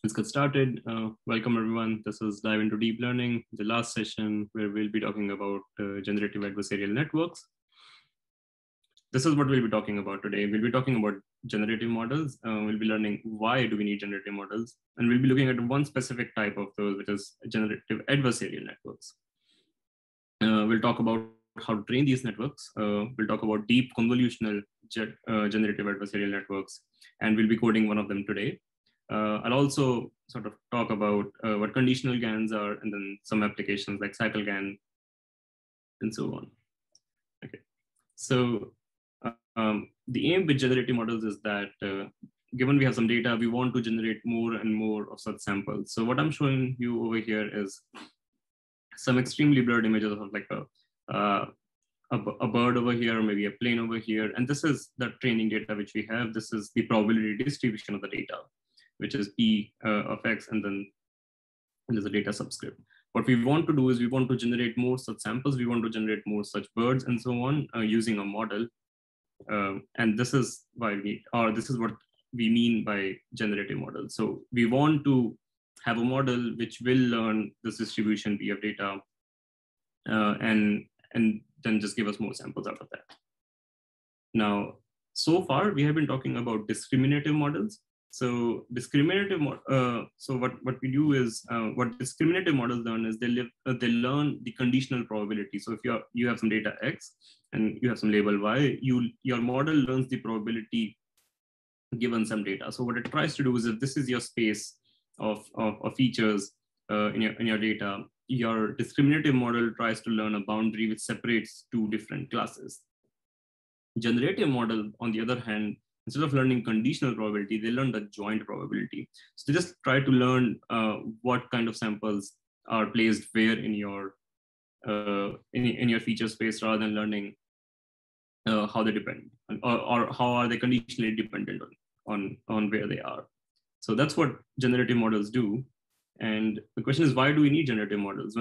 Let's get started. Welcome everyone. This is Dive into Deep Learning, the last session where we'll be talking about generative adversarial networks. This is what we'll be talking about today. We'll be talking about generative models. We'll be learning why do we need generative models, and we'll be looking at one specific type of those, which is generative adversarial networks. We'll talk about how to train these networks. We'll talk about deep convolutional generative adversarial networks, and we'll be coding one of them today. I'll also sort of talk about what conditional GANs are, and then some applications like cycle GAN, and so on. Okay, so the aim with generative models is that given we have some data, we want to generate more and more of such samples. So what I'm showing you over here is some extremely blurred images of like a bird over here, or maybe a plane over here, and this is the training data which we have. This is the probability distribution of the data, which is P of X, and then there's a data subscript. What we want to do is we want to generate more such samples. We want to generate more such birds and so on using a model. And this is why this is what we mean by generative models. So we want to have a model which will learn this distribution P of data and then just give us more samples out of that. Now, so far we have been talking about discriminative models. So discriminative, so what we do is what discriminative models learn is they learn the conditional probability. So if you have some data X and you have some label Y, your model learns the probability given some data. So what it tries to do is, if this is your space of features in your data, your discriminative model tries to learn a boundary which separates two different classes. Generative model, on the other hand, instead of learning conditional probability, they learn the joint probability. So they just try to learn what kind of samples are placed where in your feature space, rather than learning how they depend or how are they conditionally dependent on where they are. So that's what generative models do. And the question is, why do we need generative models?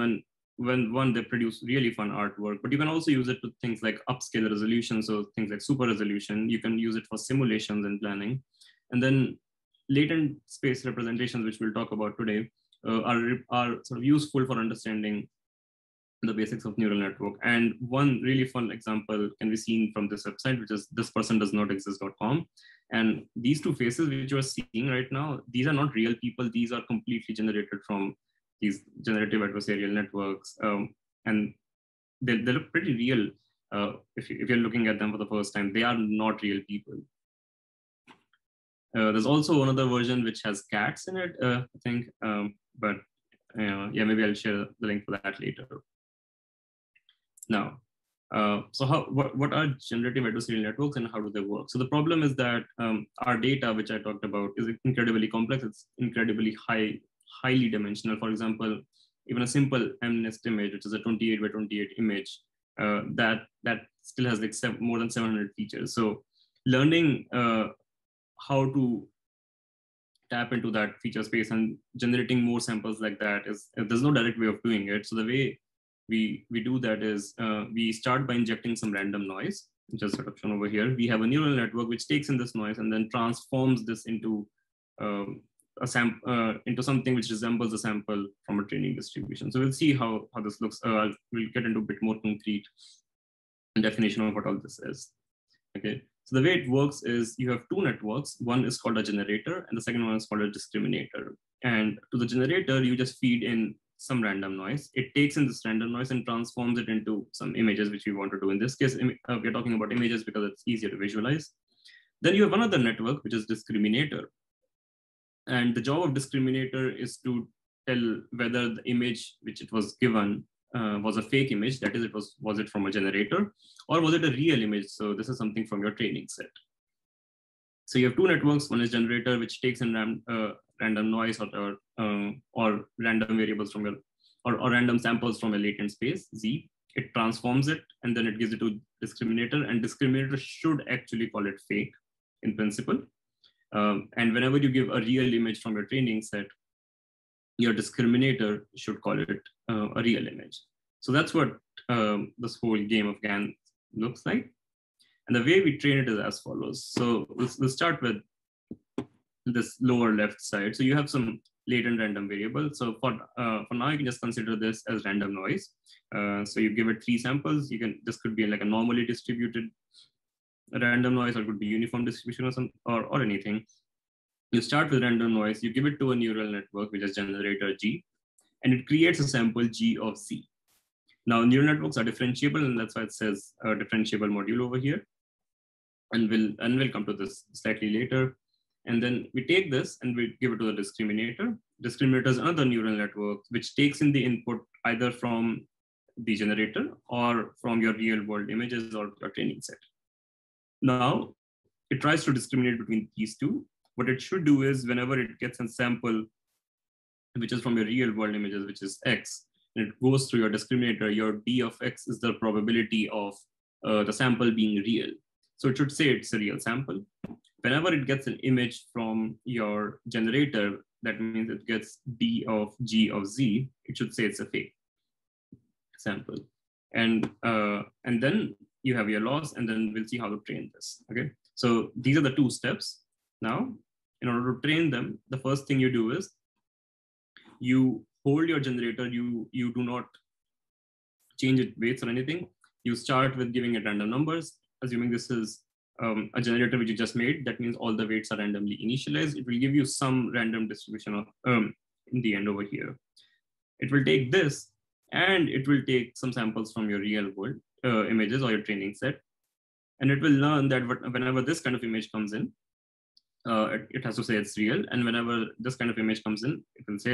When one, they produce really fun artwork, but you can also use it to things like upscale resolution, so things like super resolution. You can use it for simulations and planning. And then latent space representations, which we'll talk about today, are sort of useful for understanding the basics of neural network. And one really fun example can be seen from this website, which is thispersondoesnotexist.com. And these two faces which you are seeing right now, these are not real people. These are completely generated from these generative adversarial networks. And they look pretty real. If you're looking at them for the first time, they are not real people. There's also another version which has cats in it, I think. But yeah, maybe I'll share the link for that later. Now, so what are generative adversarial networks and how do they work? So the problem is that our data, which I talked about, is incredibly complex. It's incredibly highly dimensional. For example, even a simple MNIST image, which is a 28 by 28 image, that still has like more than 700 features. So learning how to tap into that feature space and generating more samples like that there's no direct way of doing it. So the way we do that is we start by injecting some random noise, which is sort of shown over here. We have a neural network which takes in this noise and then transforms this into into something which resembles a sample from a training distribution. So we'll see how this looks. We'll get into a bit more concrete definition of what all this is. Okay. So the way it works is you have two networks. One is called a generator, and the second one is called a discriminator. And to the generator, you just feed in some random noise. It takes in this random noise and transforms it into some images, which we want to do. In this case, we're talking about images because it's easier to visualize. Then you have another network, which is discriminator. And the job of discriminator is to tell whether the image which it was given was a fake image, that is, was it from a generator, or was it a real image? So this is something from your training set. So you have two networks. One is generator, which takes in random noise or random variables from your or random samples from a latent space Z. It transforms it and then it gives it to discriminator, and discriminator should actually call it fake in principle. And whenever you give a real image from your training set, your discriminator should call it a real image. So that's what this whole game of GAN looks like. And the way we train it is as follows. So let's start with this lower left side. So you have some latent random variable. So for now, you can just consider this as random noise. So you give it 3 samples. This could be like a normally distributed random noise, or it could be uniform distribution or anything. You start with random noise, you give it to a neural network, which is generator G, and it creates a sample G of Z. Now, neural networks are differentiable, and that's why it says a differentiable module over here. And we'll come to this slightly later. And then we take this and we give it to the discriminator. Discriminator is another neural network which takes in the input either from the generator or from your real world images or your training set. Now, it tries to discriminate between these two. What it should do is whenever it gets a sample which is from your real world images, which is X, and it goes through your discriminator, your D of X is the probability of the sample being real. So it should say it's a real sample. Whenever it gets an image from your generator, that means it gets D of G of Z, it should say it's a fake sample. And then you have your loss, and then we'll see how to train this, okay? So these are the 2 steps. Now, in order to train them, the first thing you do is you hold your generator, you do not change its weights or anything. You start with giving it random numbers, assuming this is a generator which you just made. That means all the weights are randomly initialized. It will give you some random distribution of in the end over here. It will take this, and it will take some samples from your real world images or your training set. And it will learn that whenever this kind of image comes in, it has to say it's real. And whenever this kind of image comes in, it will say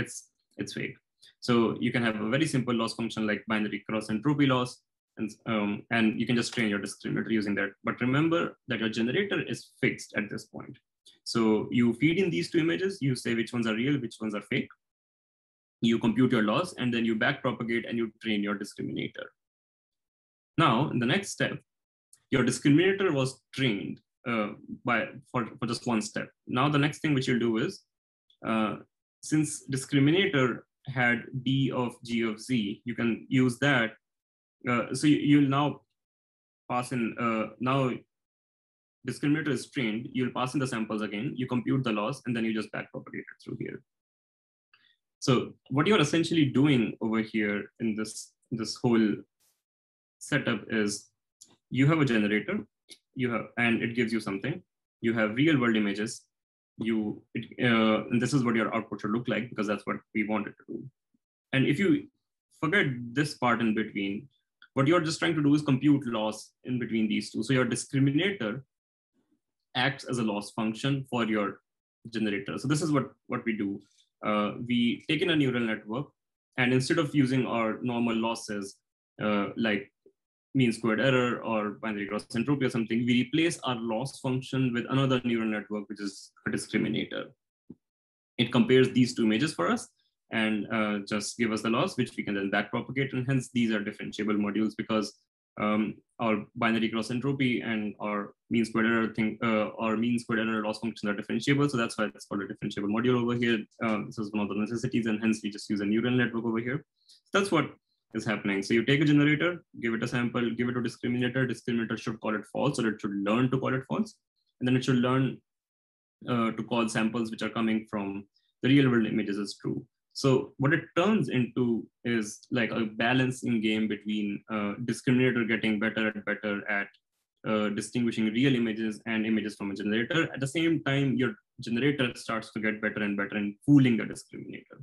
it's fake. So you can have a very simple loss function like binary cross entropy loss, and you can just train your discriminator using that. But remember that your generator is fixed at this point. So you feed in these 2 images, you say which ones are real, which ones are fake. You compute your loss, and then you backpropagate and you train your discriminator. Now, in the next step, your discriminator was trained for just 1 step. Now, the next thing which you'll do is, since discriminator had D of G of Z, you can use that. So you'll now pass in, now discriminator is trained, you'll pass in the samples again, you compute the loss, and then you just backpropagate it through here. So what you're essentially doing over here in this whole setup is you have a generator, and it gives you something. You have real world images. And this is what your output should look like, because that's what we wanted to do. And if you forget this part in between, what you're just trying to do is compute loss in between these 2. So your discriminator acts as a loss function for your generator. So this is what we do. We take in a neural network, and instead of using our normal losses, like mean squared error or binary cross entropy or something, we replace our loss function with another neural network, which is a discriminator. It compares these 2 images for us and just give us the loss, which we can then backpropagate. And hence, these are differentiable modules, because our binary cross entropy and our mean squared error loss functions are differentiable. So that's why it's called a differentiable module over here. This is one of the necessities, and hence we just use a neural network over here. So that's what is happening. So you take a generator, give it a sample, give it to discriminator. Discriminator should call it false, or it should learn to call it false. And then it should learn to call samples which are coming from the real world images as true. So what it turns into is like a balancing game between discriminator getting better and better at distinguishing real images and images from a generator. At the same time, your generator starts to get better and better in fooling the discriminator.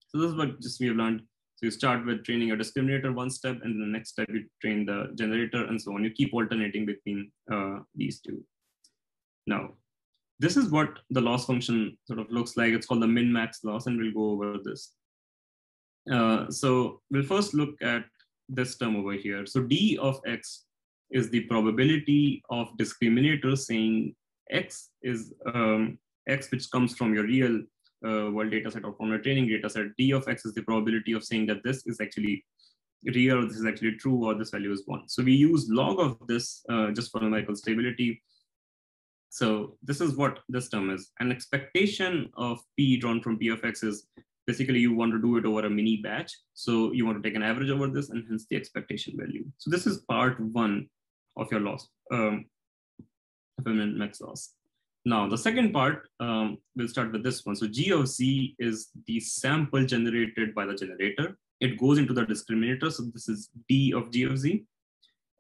So this is what we have learned. So you start with training a discriminator 1 step, and then the next step you train the generator, and so on. You keep alternating between these 2. Now, this is what the loss function sort of looks like. It's called the min-max loss, and we'll go over this. So we'll first look at this term over here. So D of X is the probability of discriminator saying X is X, which comes from your real world data set or from your training data set. D of X is the probability of saying that this is actually real, or this is actually true, or this value is 1. So we use log of this just for numerical stability. So this is what this term is. An expectation of P drawn from P of X is basically you want to do it over a mini batch. So you want to take an average over this, and hence the expectation value. So this is part 1 of your loss, of a min-max loss. Now, the second part, we'll start with this one. So G of Z is the sample generated by the generator. It goes into the discriminator. So this is D of G of Z.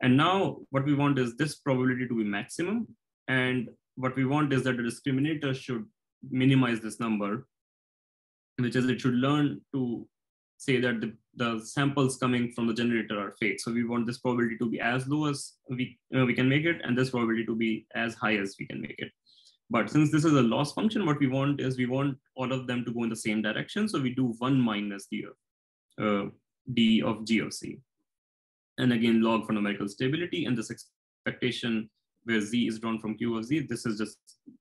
And now what we want is this probability to be maximum. And what we want is that the discriminator should minimize this number, which is it should learn to say that the samples coming from the generator are fake. So we want this probability to be as low as we can make it, and this probability to be as high as we can make it. But since this is a loss function, what we want is we want all of them to go in the same direction. So we do 1 minus D of G of C. And again, log for numerical stability, and this expectation where Z is drawn from Q of Z, this is just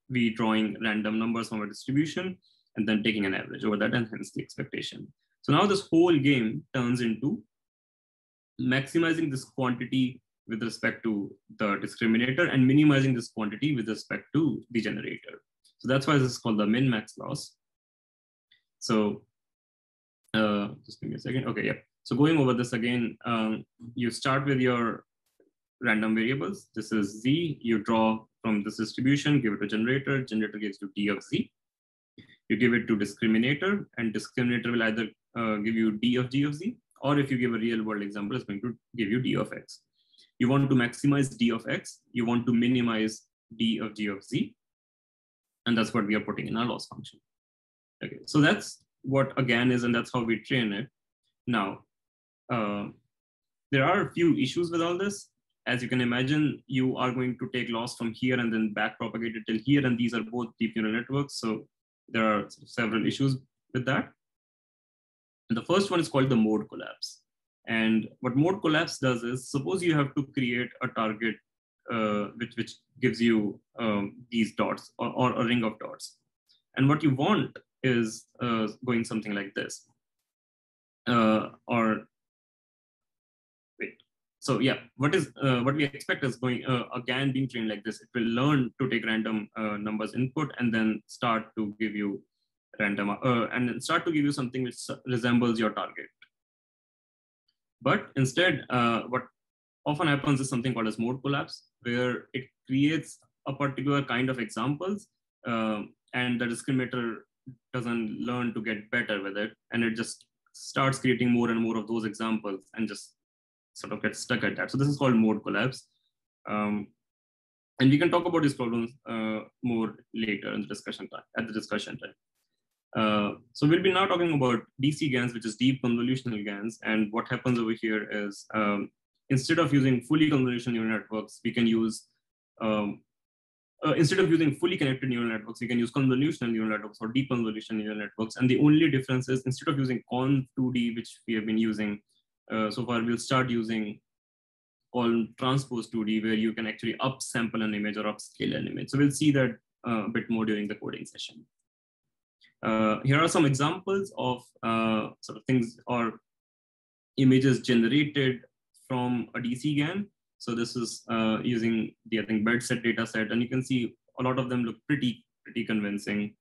we drawing random numbers from a distribution and then taking an average over that, and hence the expectation. So now this whole game turns into maximizing this quantity with respect to the discriminator and minimizing this quantity with respect to the generator. So that's why this is called the min-max loss. So just give me a second. Okay, yeah. So going over this again, you start with your random variables. This is Z. You draw from this distribution, give it to generator. Generator gives you D of Z. You give it to discriminator, and discriminator will either give you D of G of Z, or if you give a real world example, it's going to give you D of X. You want to maximize D of X. You want to minimize D of G of Z. And that's what we are putting in our loss function. Okay, so that's what a GAN is, and that's how we train it. Now, there are a few issues with all this. As you can imagine, you are going to take loss from here and then back propagate it till here, and these are both deep neural networks. So there are several issues with that. And the first one is called the mode collapse. And what mode collapse does is, suppose you have to create a target which gives you these dots or a ring of dots. And what you want is going something like this. So yeah, what we expect is going a GAN being trained like this. It will learn to take random numbers input and then start to give you random and then start to give you something which resembles your target. But instead, what often happens is something called as mode collapse, where it creates a particular kind of examples, and the discriminator doesn't learn to get better with it, and it just starts creating more and more of those examples and just sort of gets stuck at that. So this is called mode collapse. And we can talk about these problems more later in the discussion time, at the discussion time. So we'll be now talking about DCGANs, which is deep convolutional GANs. And what happens over here is instead of using fully convolutional neural networks, we can use, instead of using fully connected neural networks, we can use convolutional neural networks or deep convolutional neural networks. And the only difference is, instead of using Con2D, which we have been using so far, we'll start using Con transpose 2D, where you can actually upsample an image or upscale an image. So we'll see that a bit more during the coding session. Here are some examples of sort of things or images generated from a DCGAN. So this is using the, I think, bed set data set, and you can see a lot of them look pretty convincing.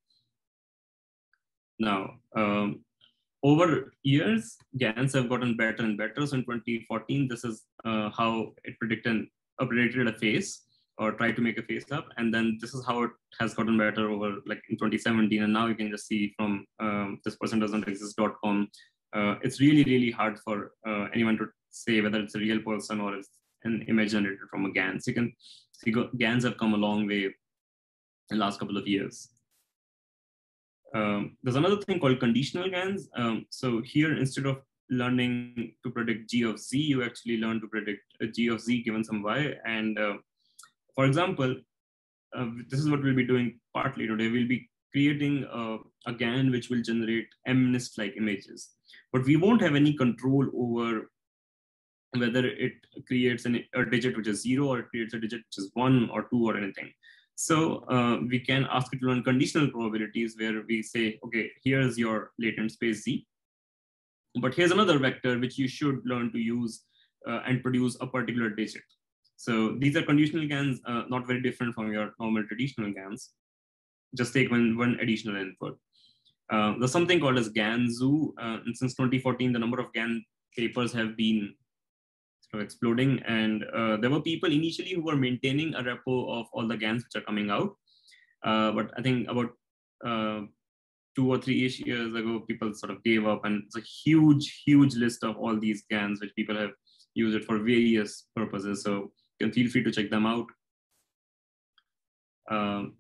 Now, over years, GANs have gotten better and better. So in 2014, this is how it predicted a face, or try to make a face up. And then this is how it has gotten better over like in 2017. And now you can just see from this person doesn't exist.com. It's really hard for anyone to say whether it's a real person or it's an image generated from a GAN. So you can see GANs have come a long way in the last couple of years. There's another thing called conditional GANs. So here, instead of learning to predict G of Z, you actually learn to predict a G of Z given some Y. And for example, this is what we'll be doing partly today. We'll be creating a GAN which will generate MNIST-like images, but we won't have any control over whether it creates a digit which is 0 or it creates a digit which is 1 or 2 or anything. So we can ask it to learn conditional probabilities, where we say, okay, here's your latent space Z, but here's another vector which you should learn to use and produce a particular digit. So these are conditional GANs, not very different from your normal traditional GANs. Just take one additional input. There's something called as GANZoo, and since 2014, the number of GAN papers have been sort of exploding. And there were people initially who were maintaining a repo of all the GANs which are coming out. But I think about 2 or 3-ish years ago, people sort of gave up, and it's a huge list of all these GANs, which people have used it for various purposes. So you can feel free to check them out.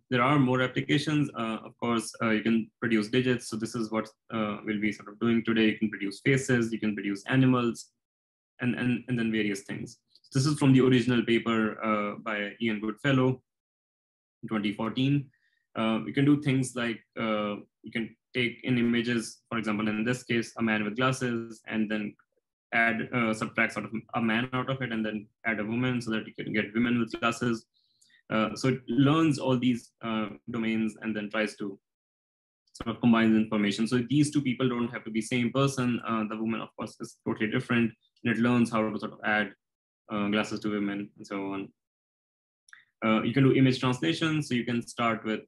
There are more applications. Of course, you can produce digits. So this is what we'll be sort of doing today. You can produce faces, you can produce animals, and then various things. So this is from the original paper by Ian Goodfellow in 2014. You can do things like you can take in images, for example, in this case, a man with glasses, and then add, subtract sort of a man out of it, and then add a woman so that you can get women with glasses. So it learns all these domains and then tries to sort of combine the information. So these two people don't have to be same person. The woman, of course, is totally different, and it learns how to sort of add glasses to women and so on. You can do image translation. So you can start with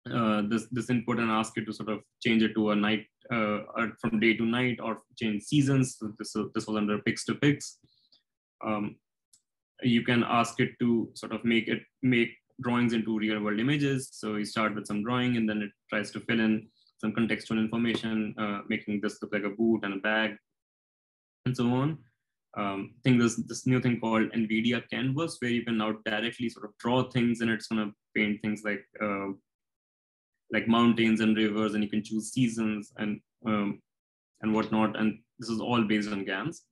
this input and ask it to sort of change it to a night, from day to night, or change seasons. So this was under pics to pics. You can ask it to sort of make drawings into real world images. So you start with some drawing, and then it tries to fill in some contextual information, making this look like a boot and a bag, and so on. I think there's this new thing called NVIDIA Canvas, where you can now directly sort of draw things, and it's going to paint things like mountains and rivers, and you can choose seasons and whatnot. And this is all based on GANs.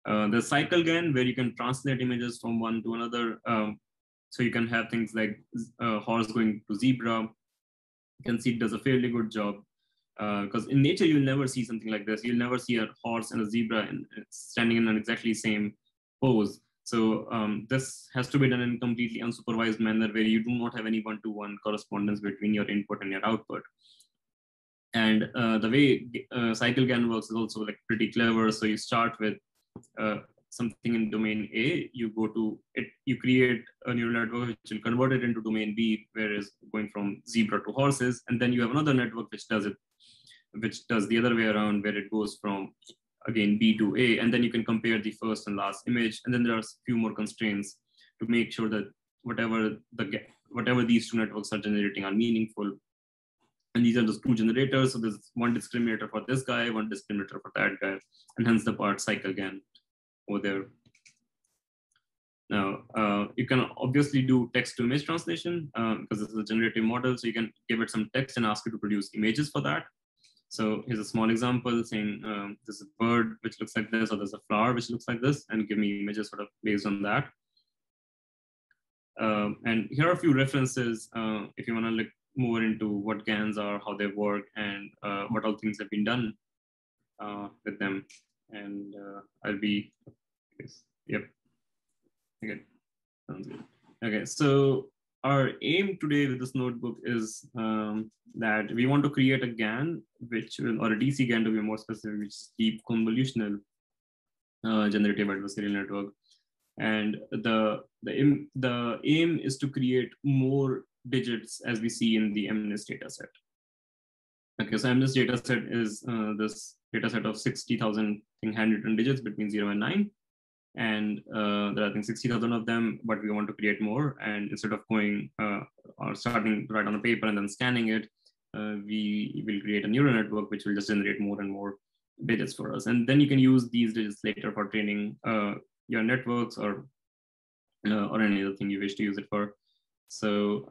The cycle GAN, where you can translate images from one to another. So you can have things like horse going to zebra. You can see it does a fairly good job, because in nature, you'll never see something like this. You'll never see a horse and a zebra standing in an exactly same pose. So this has to be done in a completely unsupervised manner, where you do not have any one-to-one correspondence between your input and your output. And the way cycle GAN works is also like pretty clever. So you start with something in domain A, you go to it, you create a neural network which will convert it into domain B, where it's going from zebra to horses, and then you have another network which does the other way around, where it goes from, again, B to A, and then you can compare the first and last image. And then there are a few more constraints to make sure that whatever these two networks are generating are meaningful. And these are the two generators. So there's one discriminator for this guy, one discriminator for that guy, and hence the part cycle GAN over there. Now, you can obviously do text to image translation because this is a generative model. So you can give it some text and ask it to produce images for that. So here's a small example saying there's a bird which looks like this, or there's a flower which looks like this, and give me images sort of based on that. And here are a few references if you want to look more into what GANs are, how they work, and what all things have been done with them. And I'll be, yep. Okay, sounds good. Okay, so our aim today with this notebook is that we want to create a GAN, or a DCGAN to be more specific, which is deep convolutional generative adversarial network. And the aim is to create more digits as we see in the MNIST dataset. Okay, so MNIST dataset is this dataset of 60,000 handwritten digits between 0 and 9. And there are, I think, 60,000 of them, but we want to create more. And instead of going or starting to write on a paper and then scanning it, we will create a neural network which will just generate more and more digits for us. And then you can use these digits later for training your networks or any other thing you wish to use it for. So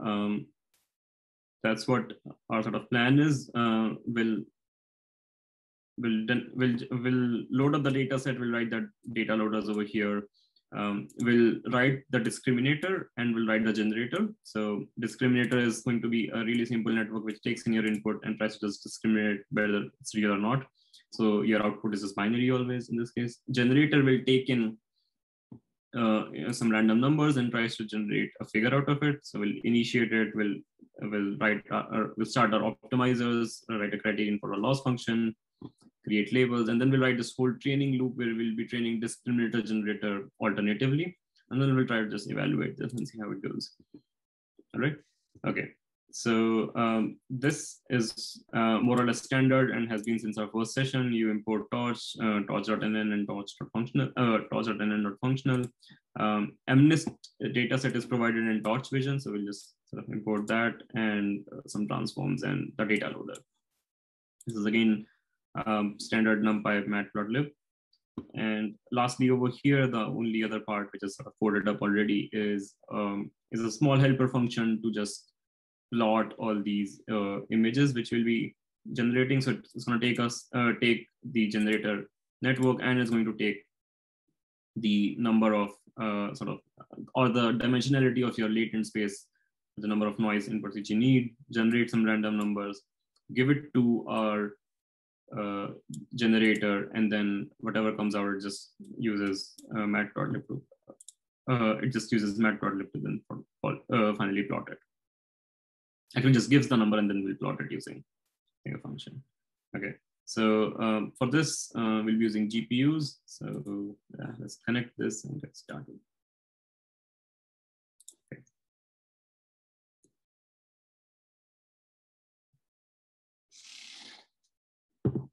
that's what our sort of plan is. We'll load up the data set, we'll write the data loaders over here. We'll write the discriminator and we'll write the generator. So discriminator is going to be a really simple network which takes in your input and tries to just discriminate whether it's real or not. So your output is just binary always in this case. Generator will take in some random numbers and tries to generate a figure out of it. So we'll initiate it, we'll start our optimizers, write a criterion for a loss function, create labels, and then we'll write this whole training loop where we'll be training discriminator generator alternatively, and then we'll try to just evaluate this and see how it goes. All right. Okay. So this is more or less standard and has been since our first session. You import torch, torch.nn and torch.functional. MNIST dataset is provided in torch vision, so we'll just So import that and some transforms and the data loader. This is again standard NumPy matplotlib. And lastly, over here, the only other part which is sort of coded up already is a small helper function to just plot all these images which will be generating. So it's going to take the generator network, and it's going to take the number of or the dimensionality of your latent space, the number of noise inputs which you need, generate some random numbers, give it to our generator, and then whatever comes out, it just uses matplotlib to then finally plot it. Actually, just gives the number and then we'll plot it using a function. Okay, so for this, we'll be using GPUs. So let's connect this and get started. Okay.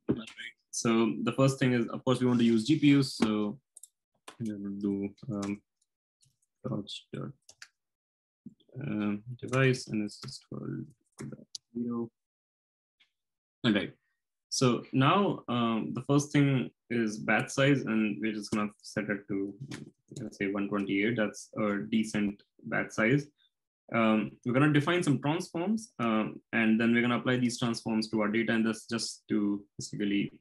All right. So the first thing is, of course, we want to use GPUs. So we're going to do torch device, and it's just called 0. All right. So now the first thing is batch size, and we're just gonna set it to, let's say 128. That's a decent batch size. We're gonna define some transforms, and then we're gonna apply these transforms to our data, and that's just to basically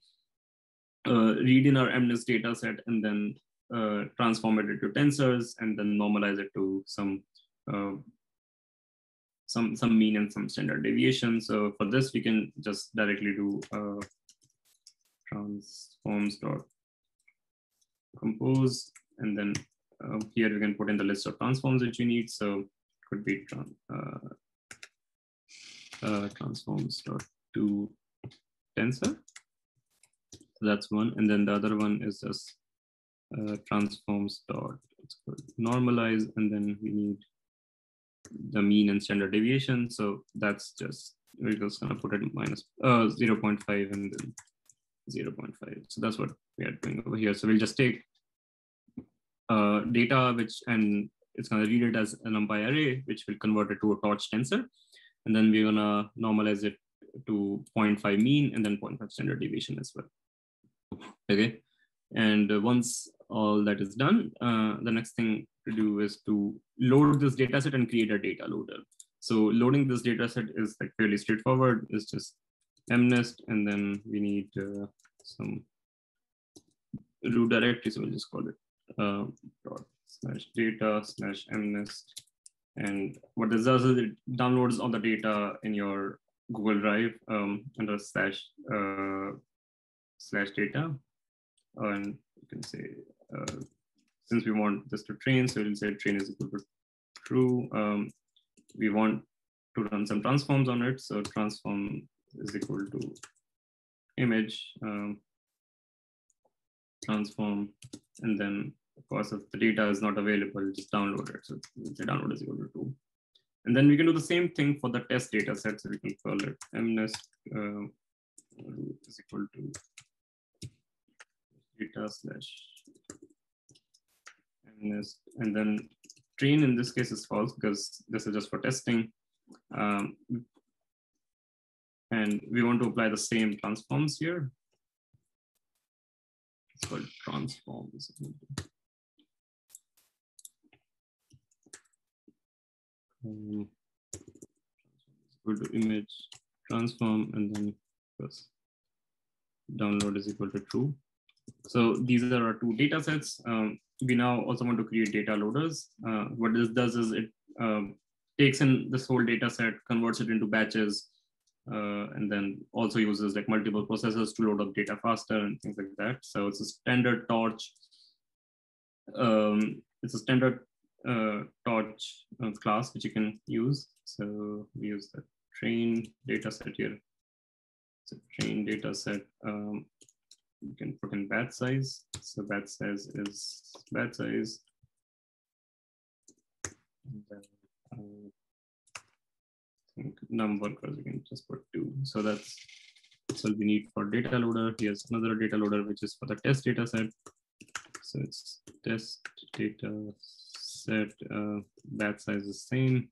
read in our MNIST data set and then transform it into tensors, and then normalize it to some mean and some standard deviation. So for this, we can just directly do transforms.compose, and then here we can put in the list of transforms which we need. So it could be transforms.to tensor. So that's one, and then the other one is just transforms.normalize, and then we need the mean and standard deviation. So that's just, we're just gonna put it minus 0.5 and then 0.5. So that's what we are doing over here. So we'll just take data, and it's gonna read it as a NumPy array, which will convert it to a torch tensor. And then we're gonna normalize it to 0.5 mean and then 0.5 standard deviation as well. Okay. And once all that is done, the next thing to do is to load this data set and create a data loader. So loading this data set is like fairly straightforward. It's just MNIST, and then we need some root directory. So we'll just call it /data/MNIST. And what this does is it downloads all the data in your Google Drive under /data. And you can say, since we want this to train, so we'll say train is equal to true. We want to run some transforms on it. So transform is equal to image transform. And then, of course, if the data is not available, just download it. So the download is equal to 2. And then we can do the same thing for the test data set. So we can call it MNIST is equal to data/MNIST, and then train in this case is false because this is just for testing. And we want to apply the same transforms here. It's called transforms. Equal to image transform, and then first download is equal to true. So these are our two data sets. We now also want to create data loaders. What this does is it takes in this whole data set, converts it into batches, and then also uses like multiple processors to load up data faster and things like that. So it's a standard torch. It's a standard torch class which you can use. So we use the train data set here. So train data set. You can put in batch size. So batch size is batch size. And then, I think number, because we can just put 2. So that's what we need for data loader. Here's another data loader, which is for the test data set. So it's test data set, batch size is same.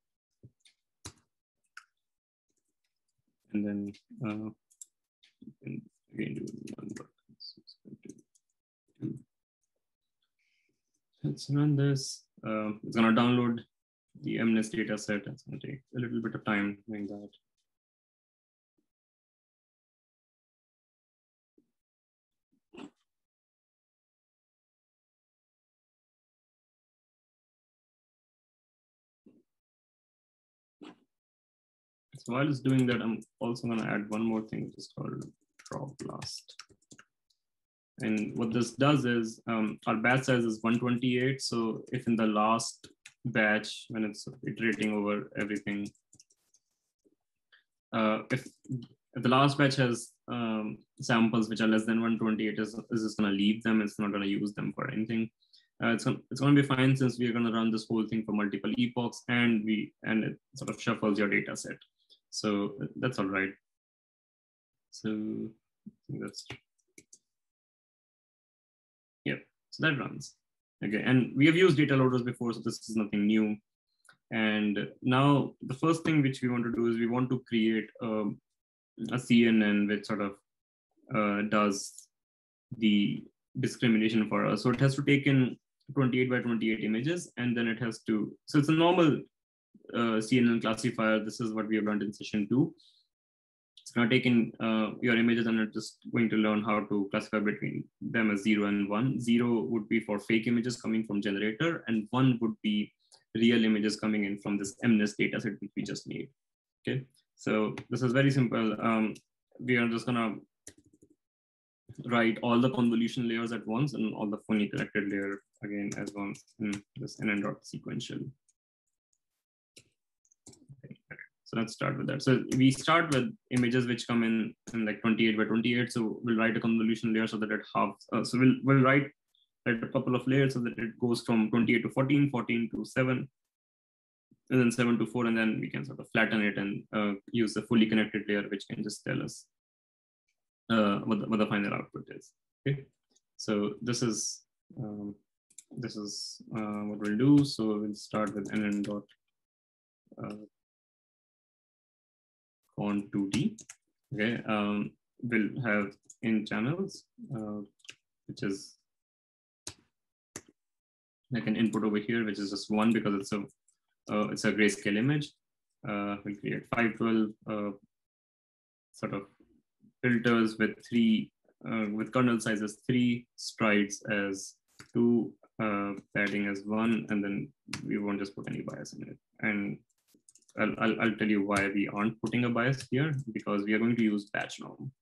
and then again do one button. Let's run this. It's gonna download the MNIST data set. It's gonna take a little bit of time doing that. So while it's doing that, I'm also gonna add one more thing, which is called drop blast. And what this does is our batch size is 128. So if in the last batch, when it's iterating over everything, if the last batch has samples which are less than 128, is just going to leave them. It's not going to use them for anything. It's going to be fine since we're going to run this whole thing for multiple epochs, and it sort of shuffles your data set. So that's all right. So that's so that runs. Okay, and we have used data loaders before, so this is nothing new. And now the first thing which we want to do is we want to create a CNN which sort of does the discrimination for us. So it has to take in 28 by 28 images, and then it has to, so it's a normal CNN classifier. This is what we have learned in session 2. It's going to take in your images, and it's just going to learn how to classify between them as 0 and 1. 0 would be for fake images coming from generator, and 1 would be real images coming in from this MNIST dataset which we just made. Okay, so this is very simple. We are just going to write all the convolution layers at once and all the funny connected layer again as once in this nn.sequential. So let's start with that. So we start with images which come in like 28 by 28. So we'll write a convolution layer so that it halves. So we'll write a couple of layers so that it goes from 28 to 14, 14 to 7, and then 7 to 4, and then we can sort of flatten it and use the fully connected layer, which can just tell us what the final output is. Okay, so this is what we'll do. So we'll start with nn dot con2d. Okay, we'll have in channels, which is like an input over here, which is just 1 because it's a grayscale image. We'll create 512 sort of filters with 3 with kernel sizes 3, strides as 2, padding as 1, and then we won't just put any bias in it. And I'll tell you why we aren't putting a bias here, because we are going to use batch norm.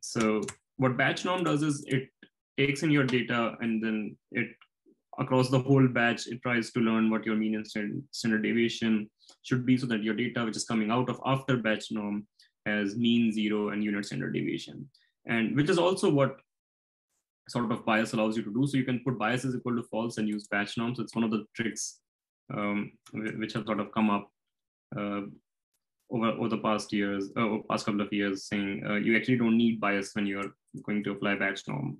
So what batch norm does is it takes in your data, and then it across the whole batch, it tries to learn what your mean and standard deviation should be, so that your data which is coming out of after batch norm has mean 0 and unit standard deviation, and which is also what sort of bias allows you to do. So you can put bias is equal to false and use batch norm. So it's one of the tricks which have sort of come up over the past years, past couple of years, saying you actually don't need bias when you're going to apply batch norm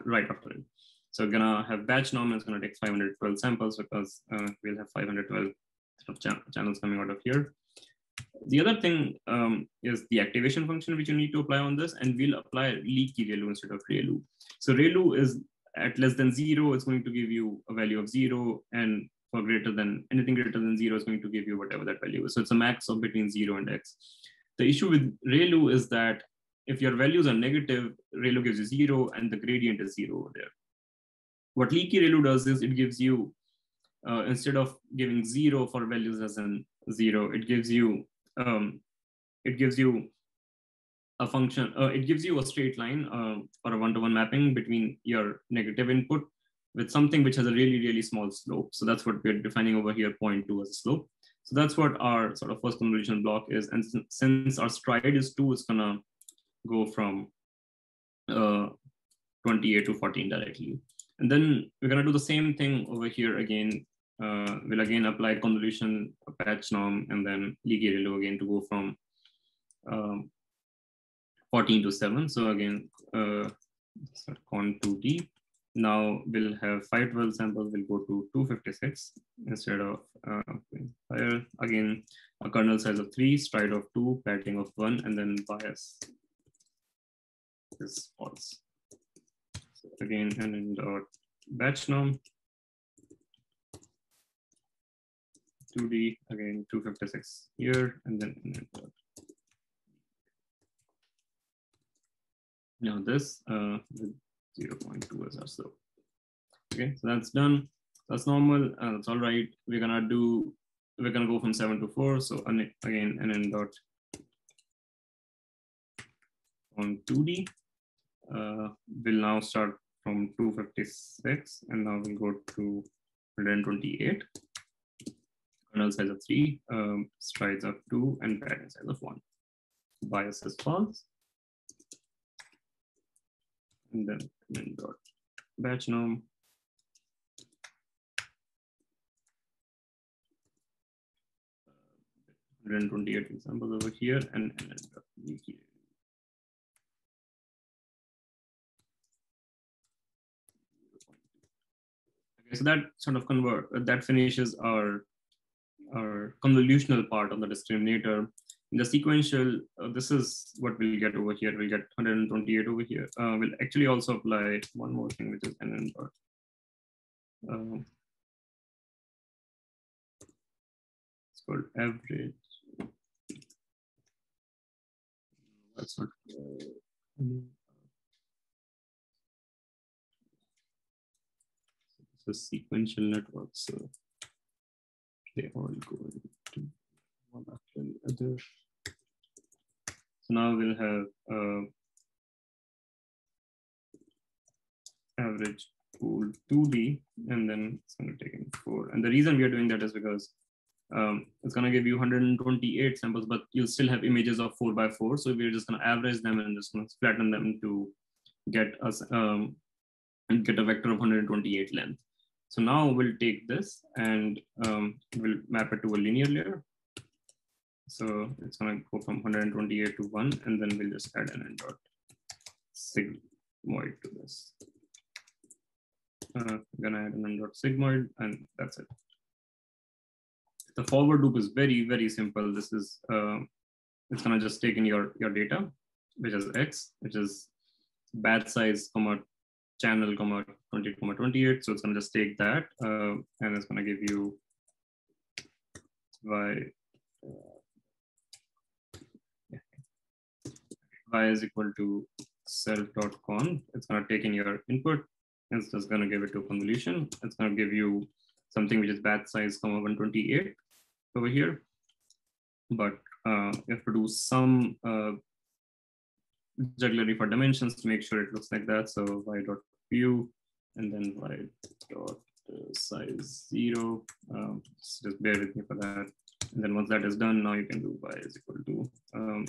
right after it. So we're gonna have batch norm, and it's gonna take 512 samples because we'll have 512 sort of channels coming out of here. The other thing is the activation function which you need to apply on this, and we'll apply leaky ReLU instead of ReLU. So ReLU is at less than 0, it's going to give you a value of 0, and for anything greater than 0 is going to give you whatever that value is. So it's a max of between 0 and x. The issue with ReLU is that if your values are negative, ReLU gives you 0, and the gradient is 0 over there. What leaky ReLU does is it gives you, instead of giving 0 for values as in 0, it gives you a function, it gives you a straight line or a one-to-one mapping between your negative input with something which has a really, really small slope. So that's what we're defining over here, 0.2 as a slope. So that's what our sort of first convolution block is. And since our stride is 2, it's gonna go from 28 to 14 directly. And then we're gonna do the same thing over here again. We'll again apply convolution patch norm, and then leaky ReLU again to go from 14 to 7. So again, con2d, Now we'll have 512 samples will go to 256 instead of higher. Again, a kernel size of 3, stride of 2, padding of 1, and then bias is false. So again, and in dot batch norm 2D, again 256 here, and then dot. Now this with 0.2 as our slope. Okay, so that's done. That's normal. That's all right. We're gonna go from 7 to 4. So again, nn dot on 2D will now start from 256, and now we'll go to 128. Kernel size of 3, strides of 2, and padding size of 1. Bias is false. And then nn dot batch norm 128 examples over here, and nn dot here. Okay, so that sort of that finishes our convolutional part of the discriminator. In the sequential, this is what we'll get over here. We'll get 128 over here. We'll actually also apply one more thing, which is nn dot. It's called average. That's not. This is sequential networks. So they all go into one after the other. So now we'll have average pool 2D, and then it's going to take in 4. And the reason we are doing that is because it's going to give you 128 samples, but you'll still have images of 4 by 4. So we're just going to average them and just going to flatten them to get us get a vector of 128 length. So now we'll take this and we'll map it to a linear layer. So it's going to go from 128 to 1, and then we'll just add an dot sigmoid to this. I'm going to add an dot sigmoid, and that's it. The forward loop is very, very simple. This is, it's going to just take in your data, which is X, which is batch size, channel, 28, 28. So it's going to just take that, and it's going to give you y is equal to self.conv. It's going to take in your input. It's just going to give it to convolution. It's going to give you something which is batch size, 128 over here. But you have to do some jugglery for dimensions to make sure it looks like that. So y.view, and then y.size 0. Just bear with me for that. And then once that is done, now you can do y is equal to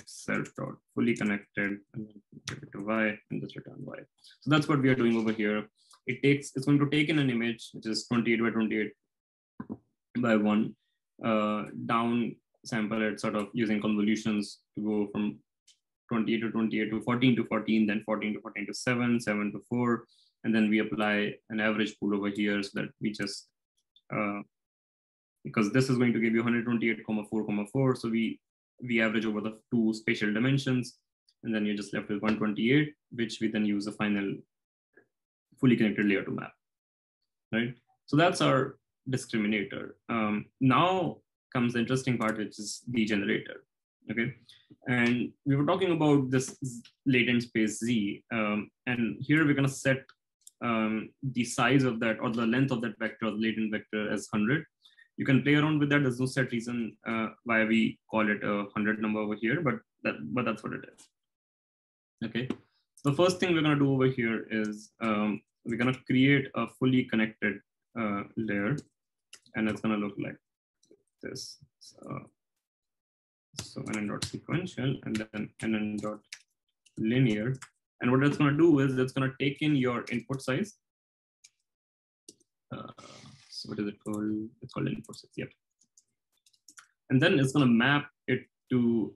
self.fully connected, and then give it to y, and just return y. So that's what we are doing over here. It's going to take in an image, which is 28 by 28 by 1, down sample it sort of using convolutions to go from 28 to 28 to 14 to 14, then 14 to 14 to 7, 7 to 4. And then we apply an average pool over here so that we just, because this is going to give you 128,4,4. So we average over the 2 spatial dimensions, and then you're just left with 128, which we then use a final fully connected layer to map, right? So that's our discriminator. Now comes the interesting part, which is the generator, okay? And we were talking about this latent space Z, and here we're gonna set the size of that, or the length of that vector, the latent vector, as 100. You can play around with that. There's no set reason why we call it a 100 number over here, but that's what it is. Okay. So the first thing we're gonna do over here is we're gonna create a fully connected layer, and it's gonna look like this. So nn dot sequential, and then nn dot linear. And what it's gonna do is it's gonna take in your input size. So what is it called? It's called input size, yep. And then it's gonna map it to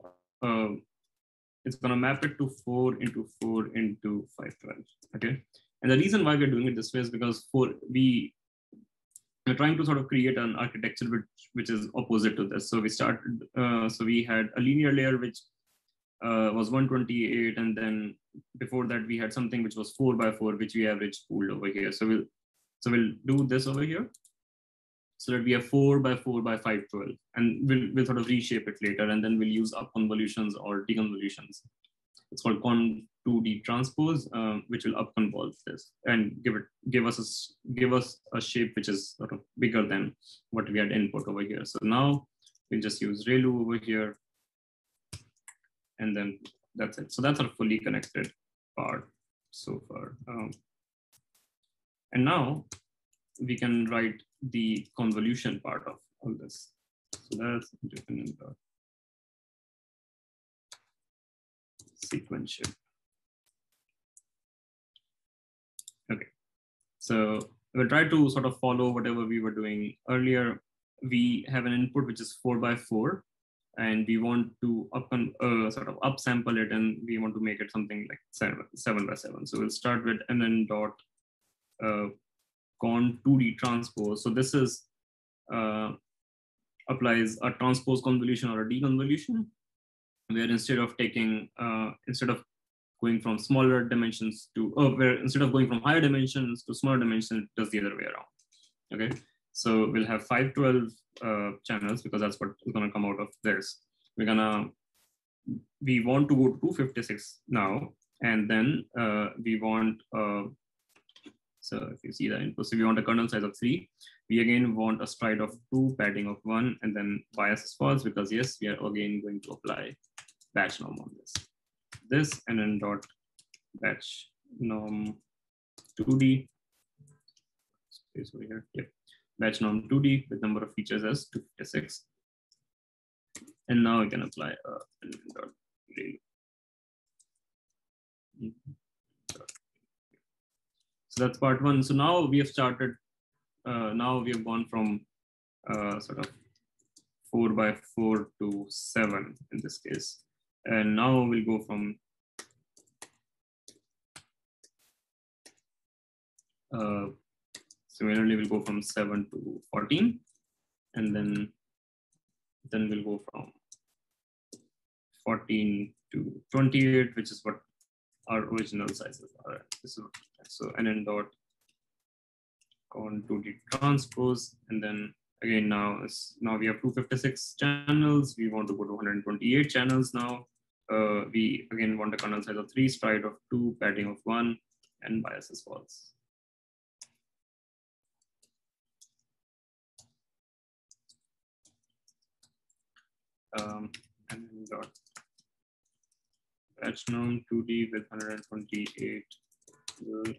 4 into 4 into 512, okay? And the reason why we're doing it this way is because we're trying to sort of create an architecture which is opposite to this. So we started, so we had a linear layer which was 128, and then before that we had something which was 4 by 4, which we average pooled over here. So we'll do this over here, so that we have 4 by 4 by 512, and we'll sort of reshape it later, and then we'll use up convolutions or deconvolutions. It's called con2d transpose, which will up convolve this and give us a shape which is sort of bigger than what we had input over here. So now we'll just use ReLU over here, and then that's it. So that's our fully connected part so far. And now we can write the convolution part of all this. So that's independent of sequential. Okay, so we'll try to sort of follow whatever we were doing earlier. We have an input which is 4 by 4, and we want to sort of upsample it, and we want to make it something like 7 by 7. So we'll start with mn dot con2d transpose. So this is applies a transpose convolution or a deconvolution, where instead of going from smaller dimensions to, instead of going from higher dimensions to smaller dimensions, it does the other way around. Okay, so we'll have 512 channels, because that's what is going to come out of this. We want to go to 256 now, and then we want, so if you see the input, so we want a kernel size of 3. We again want a stride of 2, padding of 1, and then bias is false, because yes, we are again going to apply batch norm on this, and then dot batch norm 2D, space over here, yep, batch norm 2D with number of features as 256. And now we can apply dot ReLU. So that's part 1. So now we have started, now we have gone from sort of 4 by 4 to 7 in this case. And now we'll go from similarly, we'll go from 7 to 14, and then we'll go from 14 to 28, which is what our original sizes are. This is what, so nn dot con2d transpose, and then again now we have 256 channels. We want to go to 128 channels now. We again want a kernel size of 3, stride of 2, padding of 1, and bias is false. And dot batch norm 2D with 128 and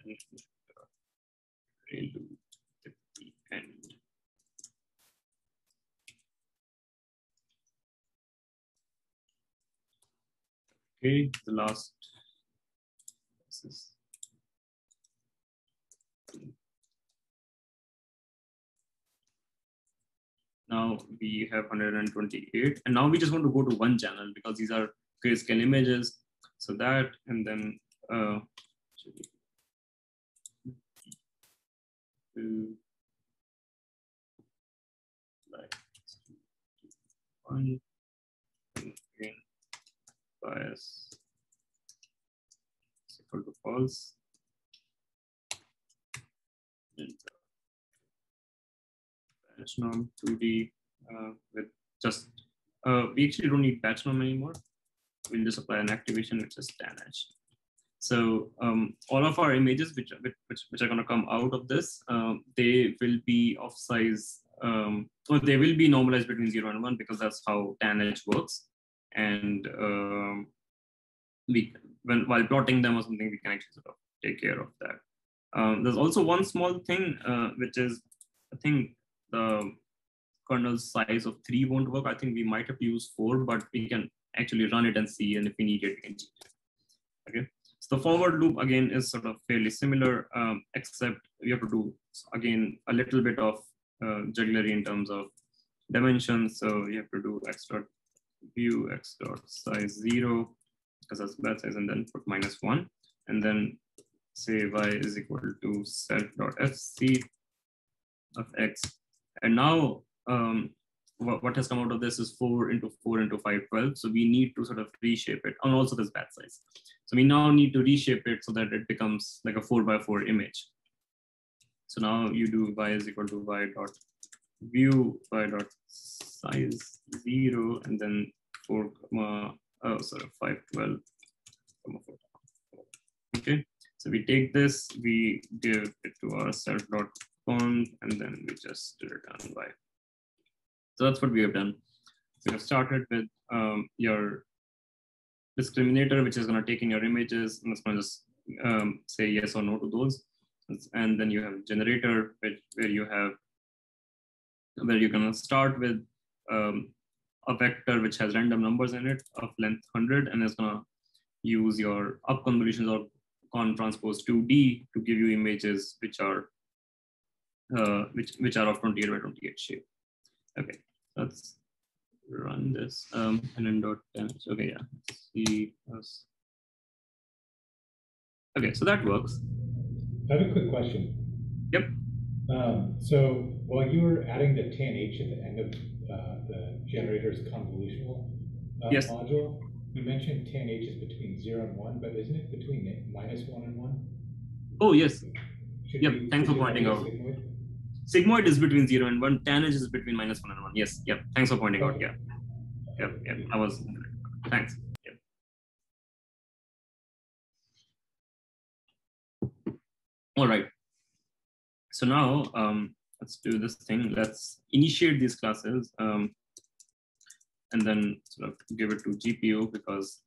ReLU at the end. Okay, the last. This is now we have 128, and now we just want to go to one channel because these are grayscale images. So that, and then like 1, and again bias is equal to false. And batch norm 2D with just, we actually don't need batch norm anymore. We'll just apply an activation which is tan edge. So all of our images which are going to come out of this, they will be of size, or they will be normalized between 0 and 1, because that's how tan edge works. And while plotting them or something, we can actually sort of take care of that. There's also one small thing, which is, I think the kernel size of 3 won't work. I think we might have to use 4, but we can actually run it and see, and if we need it, we can change it. Okay, so the forward loop again is sort of fairly similar, except we have to do again a little bit of jugglery in terms of dimensions. So we have to do x dot view x dot size 0, because that's batch size, and then put -1, and then say y is equal to self.fc of x. And now what has come out of this is 4 into 4 into 5, 12. So we need to sort of reshape it. And also this batch size. So we now need to reshape it so that it becomes like a 4 by 4 image. So now you do y is equal to y dot view, y dot size 0, and then 4, 5, 12, 4. Okay. So we take this, we give it to our self.conv, and then we just return y. So that's what we have done. So we've started with your discriminator, which is going to take in your images, and it's going to just say yes or no to those. And then you have generator, where you're going to start with a vector which has random numbers in it of length 100, and it's going to use your up convolutions or con transpose 2D to give you images which are of 28 by 28 shape. Okay, let's run this. nn.damage. Okay, yeah. See us. Okay, so that works. I have a quick question. Yep. So while you were adding the tanh at the end of the generator's convolutional Yes. module, you mentioned tanh is between 0 and 1, but isn't it between -1 and 1? Oh, yes. Yep, thanks for should pointing out. Sigmoid? Sigmoid is between 0 and 1. Tanh is between -1 and 1. Yes, yep. Thanks for pointing out. Yeah. Yep, yep. I was. Thanks. Yep. All right. So now let's do this thing. Let's initiate these classes and then sort of give it to GPU, because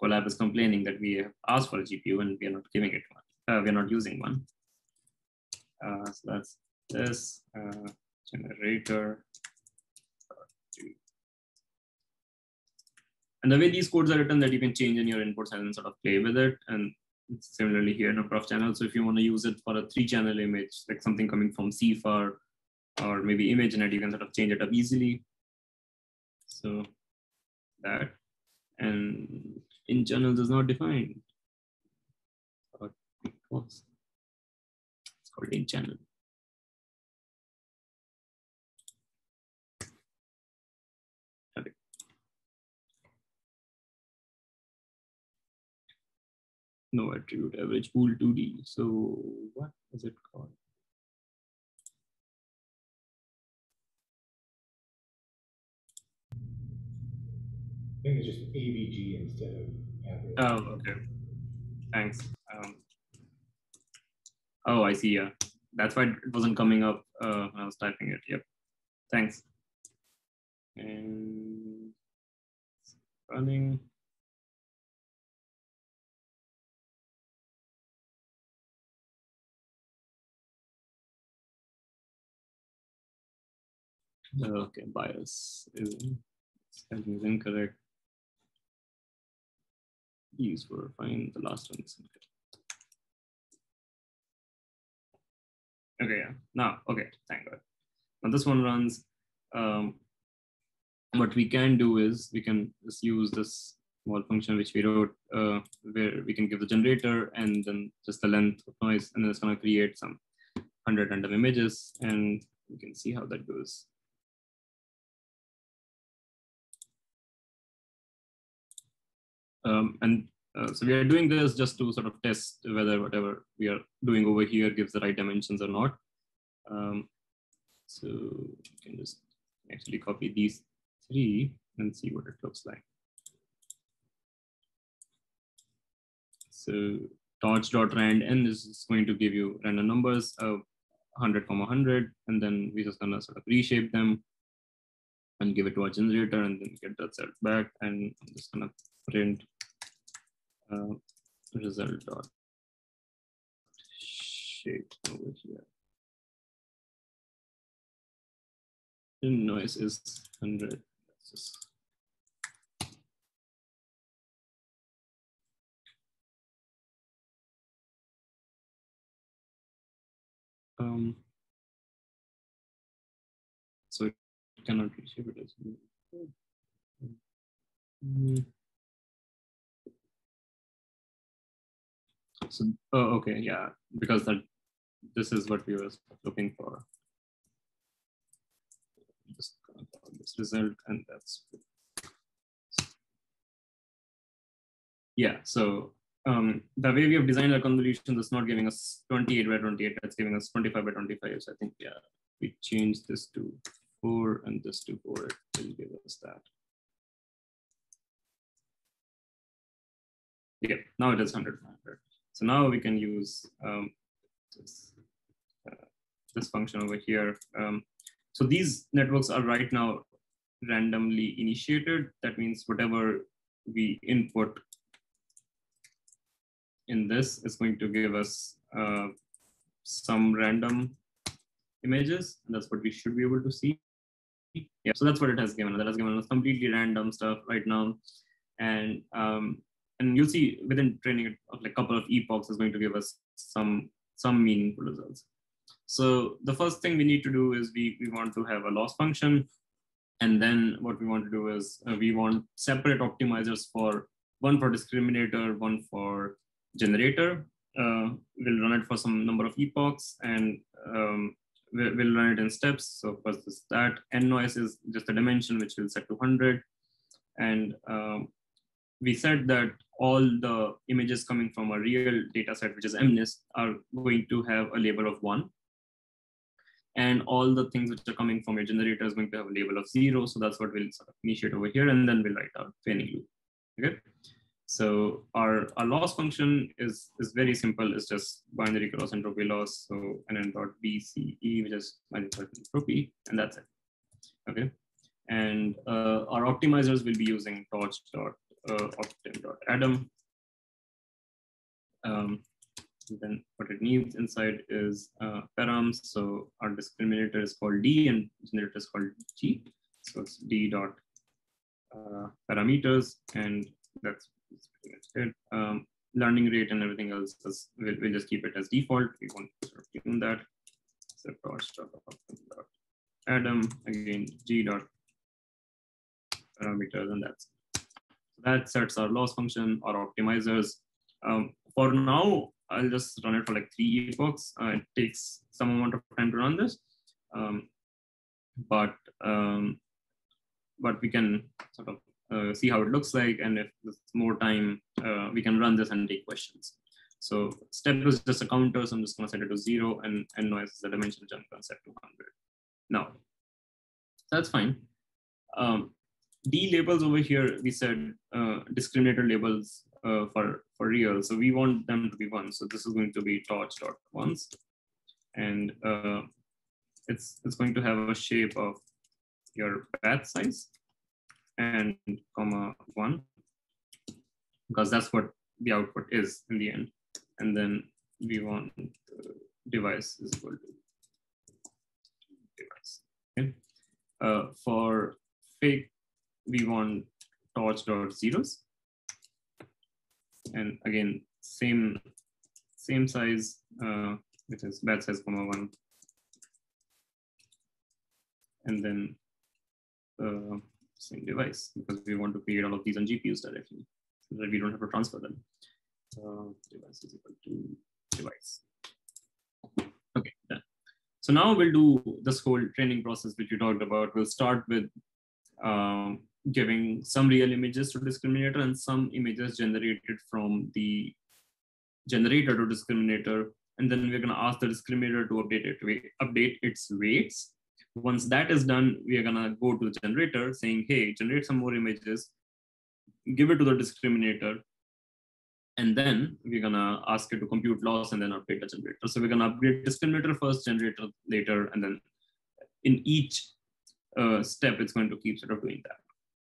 Colab is complaining that we have asked for a GPU and we are not giving it one. We are not using one. So that's this generator. And the way these codes are written, that you can change in your inputs and sort of play with it. And it's similarly here in a prof channel. So if you want to use it for a 3-channel image, like something coming from CFAR or maybe ImageNet, you can sort of change it up easily. So that, and in channels is not defined. It's called in channel. Okay. No attribute average pool 2D. So what is it called? I think it's just AVG instead of average. Oh, okay. Thanks. Oh, I see. Yeah, that's why it wasn't coming up when I was typing it. Yep. Thanks. And running. Okay, bias is incorrect. These were fine. The last one is incorrect. Okay, yeah. Now, okay, thank God. Now this one runs. What we can do is we can just use this small function which we wrote, where we can give the generator and then just the length of noise, and then it's going to create some 100 random images, and you can see how that goes. So we are doing this just to sort of test whether whatever we are doing over here gives the right dimensions or not. So you can just actually copy these 3 and see what it looks like. So torch.randn is going to give you random numbers of 100, 100, and then we're just gonna sort of reshape them and give it to our generator, and then get that set back. And I'm just gonna print result dot shape over here. The noise is 100. Let's just so it cannot reshape it as So, oh, okay, yeah, because this is what we were looking for. Just this result, and that's yeah. So the way we have designed our convolution is not giving us 28 by 28. That's giving us 25 by 25. So I think yeah, we change this to 4 and this to 4. It will give us that. Yeah, now it is 100. So now we can use this function over here. So these networks are right now randomly initiated. That means whatever we input in this is going to give us some random images. And that's what we should be able to see. Yeah, so that's what it has given us. That has given us completely random stuff right now. And you'll see within training of like a couple of epochs is going to give us some meaningful results. So the first thing we need to do is we want to have a loss function. And then what we want to do is we want separate optimizers for one for discriminator, one for generator. We'll run it for some number of epochs, and we'll run it in steps. So first is that n noise is just a dimension which we'll set to 100. And we said that all the images coming from a real data set, which is MNIST, are going to have a label of 1. And all the things which are coming from your generator is going to have a label of 0. So that's what we'll sort of initiate over here, and then we'll write our training loop. Okay. So our loss function is very simple. It's just binary cross entropy loss. So nn.bce, which is binary cross entropy, and that's it. Okay. And our optimizers will be using torch.optim.atom. Then what it needs inside is params. So our discriminator is called D and generator is called G. So it's D dot parameters, and that's pretty much it. Learning rate and everything else is we'll just keep it as default. We want to sort of tune that. So torch.atom again G dot parameters, and that's it. So that sets our loss function, our optimizers. For now, I'll just run it for like 3 epochs. It takes some amount of time to run this, but we can sort of see how it looks like, and if there's more time, we can run this and take questions. So step is just a counter, so I'm just going to set it to 0, and noise is the dimension which I'm going to set to 100. Now, that's fine. D labels over here, we said discriminator labels for real. So we want them to be 1. So this is going to be torch.ones. And it's going to have a shape of your path size and comma 1, because that's what the output is in the end. And then we want device is equal to device. Okay. For fake, we want torch.zeros. And again, same size, which is batch size comma 1. And then same device, because we want to create all of these on GPUs directly, so that we don't have to transfer them. Device is equal to device. Okay, done. So now we'll do this whole training process which we talked about. We'll start with giving some real images to discriminator and some images generated from the generator to discriminator. And then we're going to ask the discriminator to update its weights. Once that is done, we are going to go to the generator saying, hey, generate some more images, give it to the discriminator. And then we're going to ask it to compute loss and then update the generator. So we're going to upgrade discriminator first, generator later, and then in each step, it's going to keep sort of doing that.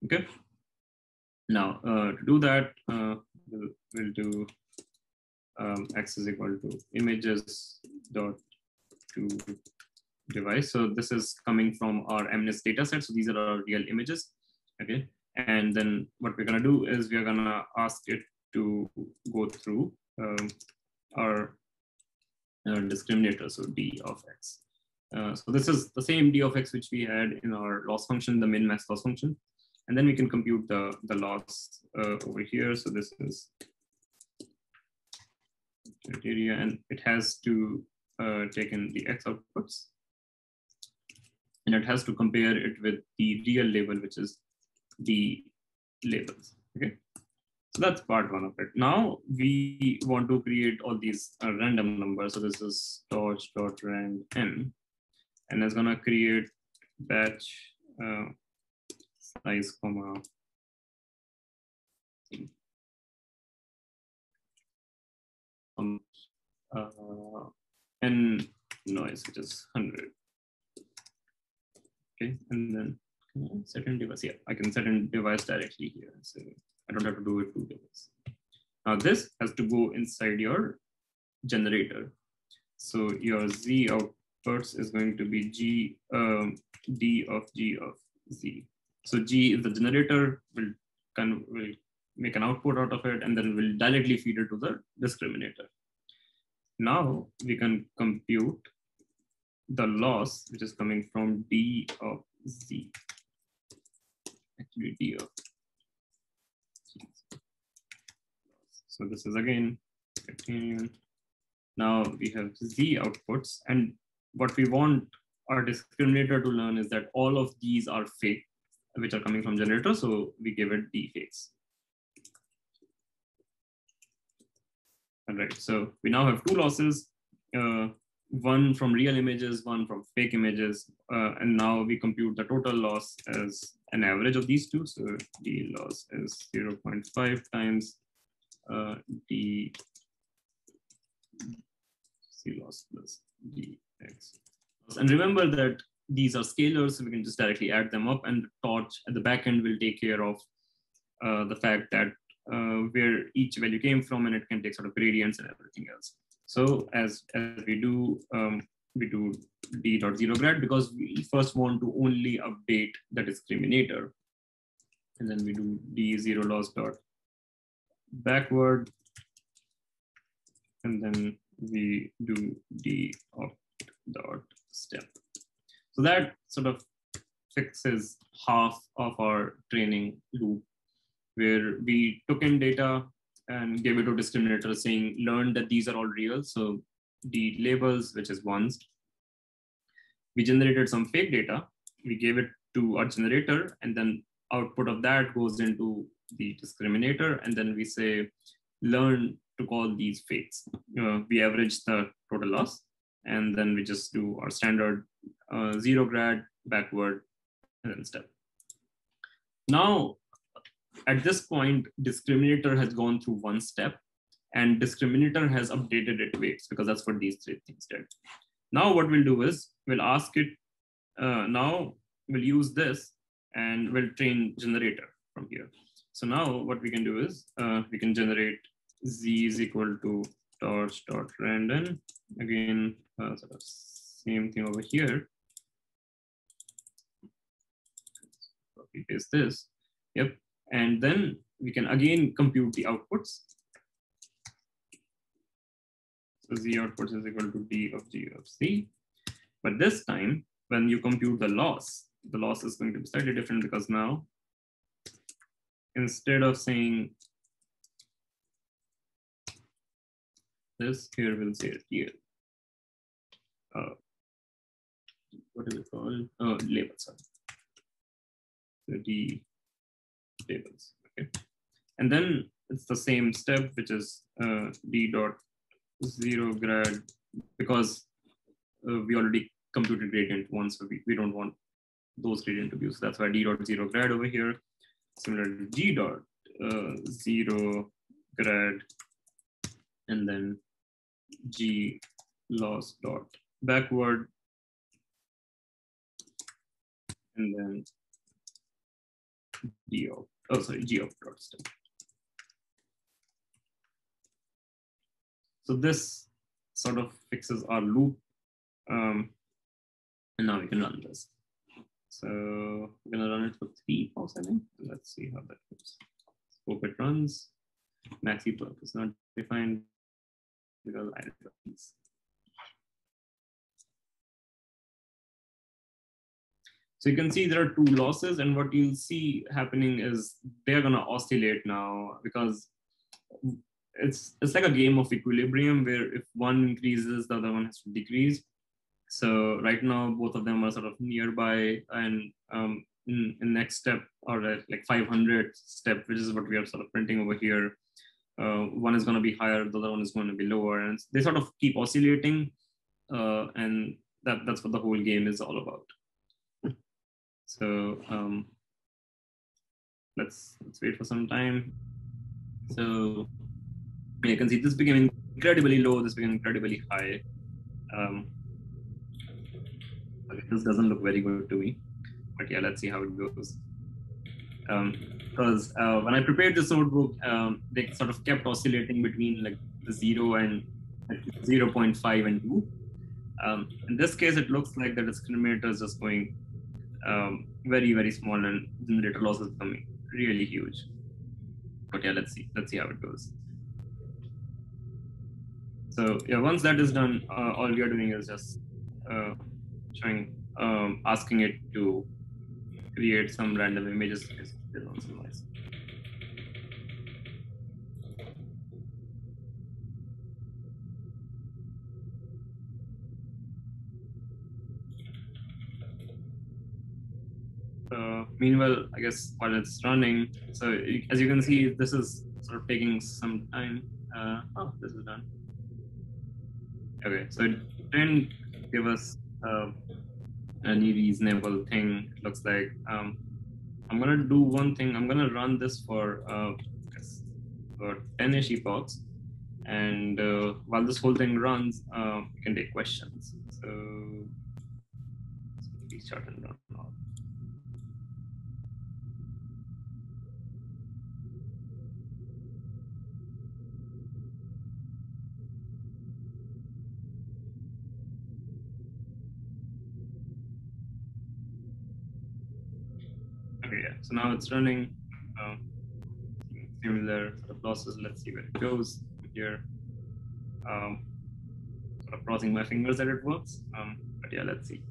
Okay. Now, to do that, we'll do x is equal to images dot to device. So this is coming from our MNIST data set. So these are our real images. Okay. And then what we're going to do is we're going to ask it to go through our discriminator, so d of x. So this is the same d of x which we had in our loss function, the min-max loss function. And then we can compute the loss over here. So this is criteria, and it has to take in the X outputs, and it has to compare it with the real label, which is the labels. Okay, so that's part one of it. Now we want to create all these random numbers. So this is torch.rand n, and it's gonna create batch size comma n noise, which is 100. Okay, and then set in device. Yeah, I can set in device directly here. So I don't have to do it to device. Now this has to go inside your generator. So your Z outputs is going to be D of G of Z. So G is the generator, will make an output out of it, and then will directly feed it to the discriminator. Now we can compute the loss, which is coming from D of Z. Actually, D of Z. So this is again continuing. Now we have Z outputs, and what we want our discriminator to learn is that all of these are fake, which are coming from generator. So we give it D fakes. All right, so we now have two losses, one from real images, one from fake images. And now we compute the total loss as an average of these two. So D loss is 0.5 times D C loss plus dx. And remember that these are scalars, so we can just directly add them up, and the torch at the back end will take care of the fact that where each value came from, and it can take sort of gradients and everything else. So as we do d.0grad, because we first want to only update the discriminator, and then we do d0 loss dot backward, and then we do d opt dot step. So that sort of fixes half of our training loop, where we took in data and gave it to discriminator saying, learn that these are all real. So the labels, which is ones. We generated some fake data. We gave it to our generator, and then output of that goes into the discriminator. And then we say, learn to call these fakes. We average the total loss, and then we just do our standard 0 grad, backward, and then step. Now, at this point, discriminator has gone through one step, and discriminator has updated its weights, because that's what these three things did. Now what we'll do is we'll ask it, now we'll use this and we'll train generator from here. So now what we can do is we can generate Z is equal to torch.random. Again, sort of same thing over here. Copy paste this. Yep. And then we can again compute the outputs. So Z outputs is equal to D of G of C. But this time, when you compute the loss is going to be slightly different, because now, instead of saying this, here we'll say it here. What is it called? Labels. Sorry. So D labels. Okay. And then it's the same step, which is D dot 0 grad, because we already computed gradient once, so we don't want those gradient to be used. So that's why D dot 0 grad over here. Similarly, G dot 0 grad, and then G loss dot backward, and then G of dot step. So this sort of fixes our loop. And now we can run this. So we're gonna run it for 3 pulse, I think. Let's see how that goes. Hope it runs. Maxi perf is not defined because I don't know these. So you can see there are 2 losses, and what you'll see happening is they're gonna oscillate now, because it's like a game of equilibrium where if one increases, the other one has to decrease. So right now, both of them are sort of nearby, and in next step, or like 500 step, which is what we are sort of printing over here, one is going to be higher, the other one is going to be lower, and they sort of keep oscillating, and that's what the whole game is all about. So let's wait for some time. So you can see this became incredibly low, this became incredibly high. Okay, this doesn't look very good to me, but yeah, let's see how it goes. Because when I prepared this notebook, they sort of kept oscillating between like the 0 and like 0.5 and 2. In this case, it looks like the discriminator is just going very, very small, and generator loss is becoming really huge. But yeah, let's see how it goes. So yeah, once that is done, all we are doing is just showing, asking it to create some random images. Meanwhile, I guess while it's running, so as you can see, this is sort of taking some time. Oh, this is done. Okay, so it didn't give us any reasonable thing. It looks like I'm gonna do one thing. I'm gonna run this for 10-ish epochs, and while this whole thing runs, you can take questions. So let's restart and run all. Okay, yeah. So now it's running. Similar sort of losses. Let's see where it goes here. Sort of crossing my fingers that it works. But yeah, let's see.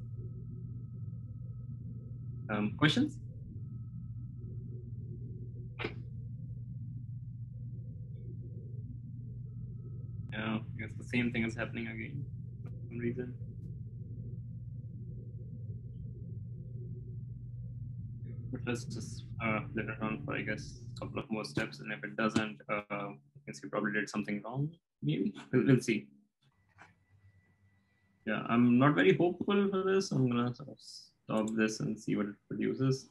Questions? Yeah, I guess the same thing is happening again for some reason. But let's just let it run for, I guess, a couple of more steps. And if it doesn't, I guess you probably did something wrong. Maybe we'll see. Yeah, I'm not very hopeful for this. I'm gonna sort of stop this and see what it produces.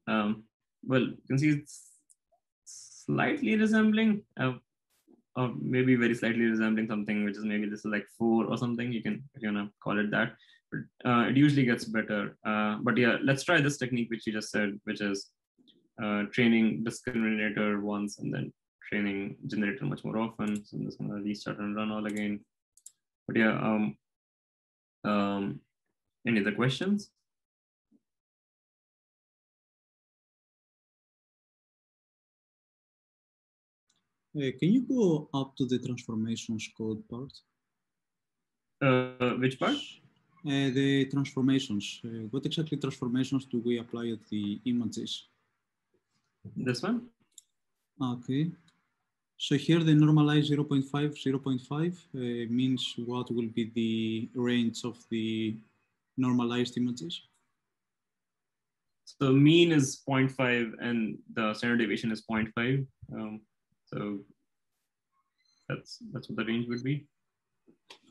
Well, you can see it's slightly resembling, or maybe very slightly resembling something, which is maybe this is like 4 or something. You can, if you wanna call it that. But it usually gets better. But yeah, let's try this technique which you just said, which is training discriminator once and then training generator much more often. So I'm just gonna restart and run all again. But yeah, any other questions? Can you go up to the transformations code part? Which part? The transformations. What exactly transformations do we apply at the images? This one? Okay. So here the normalized 0.5, 0.5 means what will be the range of the normalized images? So mean is 0.5 and the standard deviation is 0.5. So that's what the range would be.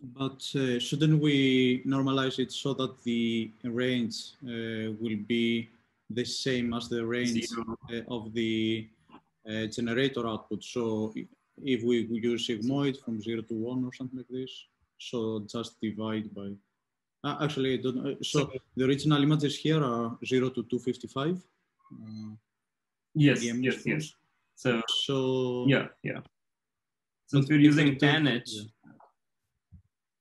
But shouldn't we normalize it so that the range will be the same as the range of the generator output? So if we use sigmoid from 0 to 1 or something like this, so just divide by, actually, I don't know. So the original images here are 0 to 255. Yes, yes. So yeah. Since we're using tan-H.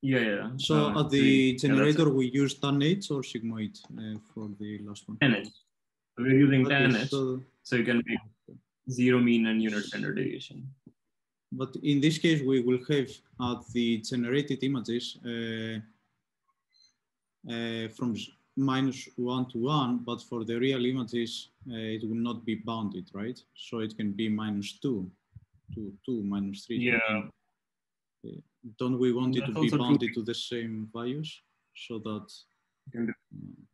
Yeah. So at the generator, we use tan-H or sigmoid for the last one? tan-H. So we're using tan-H, so you can make 0 mean and unit standard deviation. But in this case, we will have at the generated images from minus 1 to 1, but for the real images, it will not be bounded, right? So it can be minus 2 to 2, minus 3 Yeah. to 1. Don't we want it to That's be also bounded true. to the same values so that,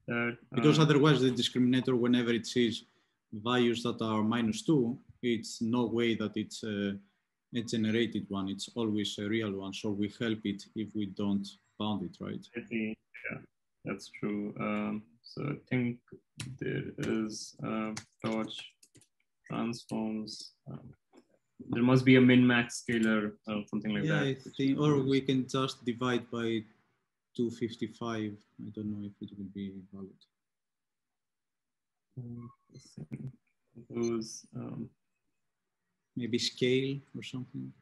That, because otherwise the discriminator, whenever it sees values that are minus 2, it's no way that it's a generated one. It's always a real one. So we help it if we don't bound it, right? I see. Yeah, that's true. So I think there is torch transforms. There must be a min-max scalar or something like that. Yeah, I think, or we can just divide by 255. I don't know if it will be valid. Those maybe scale or something.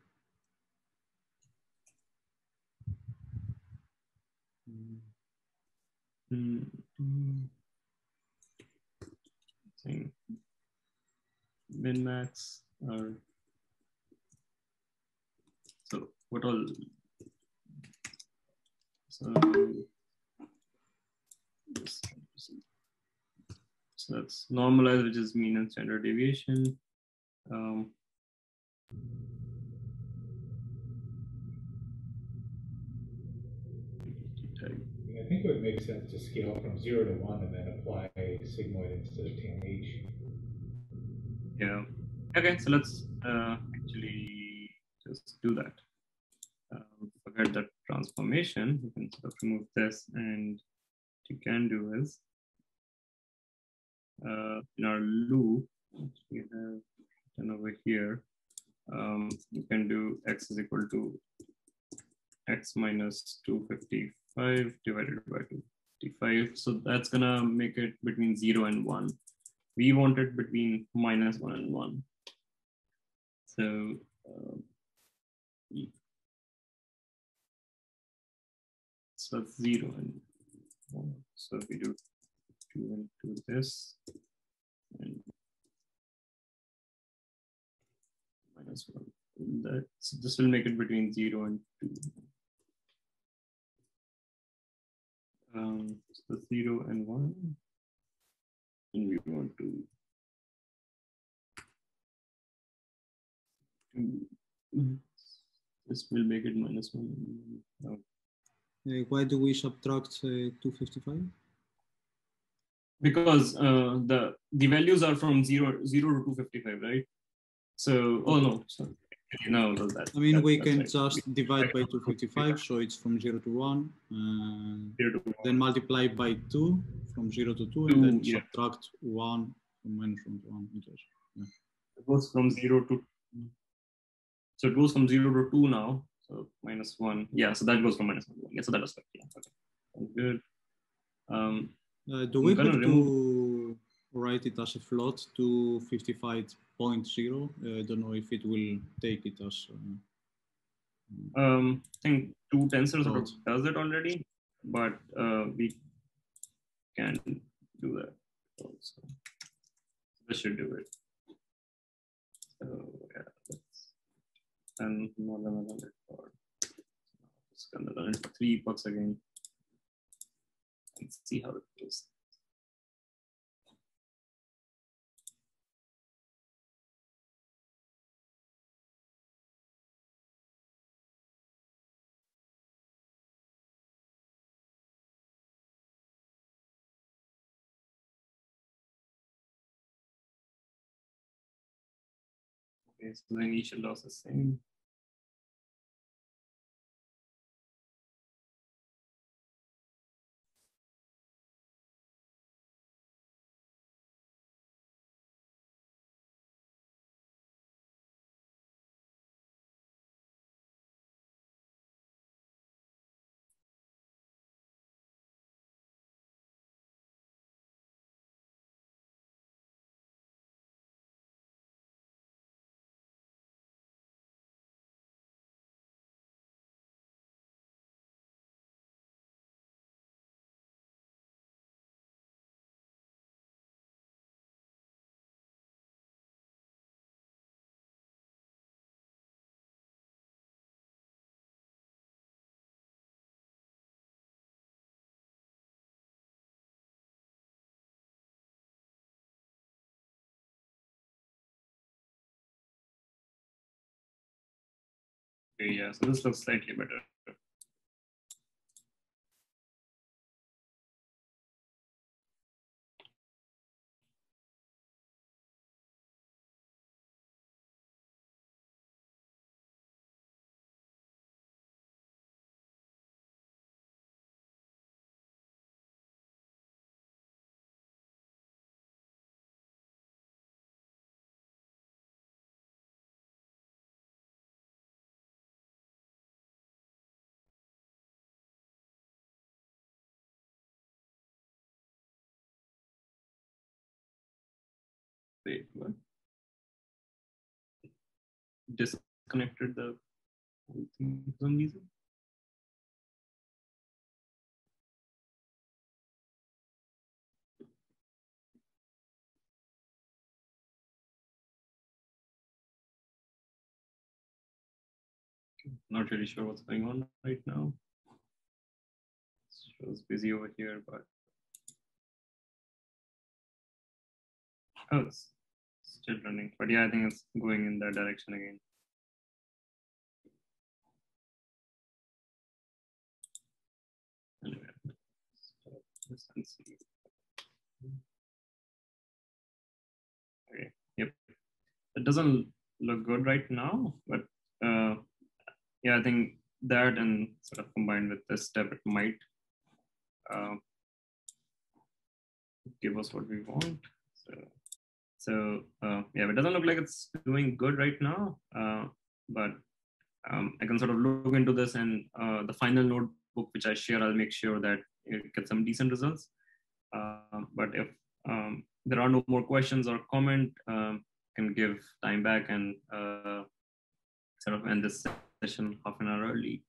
min-max or so what all? So that's normalized, which is mean and standard deviation. I think it would make sense to scale from 0 to 1 and then apply sigmoid instead of tan H. Yeah. Okay, so let's actually just do that. Forget that transformation. You can sort of remove this, and what you can do is in our loop, which we have done over here, you can do x is equal to x minus 255 divided by 255. So that's gonna make it between 0 and 1. We want it between minus 1 and 1. So so that's 0 and 1. So if we do 2 and 2 this, and minus 1. That, so this will make it between 0 and 2. So 0 and 1. And we want to this will make it minus 1. No. Why do we subtract 255? Because the values are from 0 to 255, right? So, oh no, sorry. No, that. I mean, we can right. just divide by 255, so it's from 0 to 1. 0 to 1. Then multiply by 2 from 0 to 2, and then subtract 1 from minus 1 to 1. Yeah. It goes from 0 to, so it goes from 0 to 2 now. So minus 1. Yeah, so that goes from minus 1 to 1. Yeah, so that was correct. Yeah, okay. Good. Do we have to write it as a float to 55.0? I don't know if it will take it as. I think 2 tensor sort of does it already, but we can do that also. This should do it. So yeah, that's 10 more than 100 for. Just gonna run it for 3 epochs again. Let's see how it goes. Okay, so the initial loss is same. Okay, yeah, so this looks slightly better. Wait, what? Disconnected the whole thing for some reason. Not really sure what's going on right now. It shows busy over here, but oh, it's still running. But yeah, I think it's going in that direction again. Anyway, stop this and see. Okay, yep. It doesn't look good right now, but yeah, I think that and sort of combined with this step, it might give us what we want. So yeah, it doesn't look like it's doing good right now, but I can sort of look into this, and the final notebook which I share, I'll make sure that it gets some decent results. But if there are no more questions or comment, can give time back and sort of end this session half an hour early.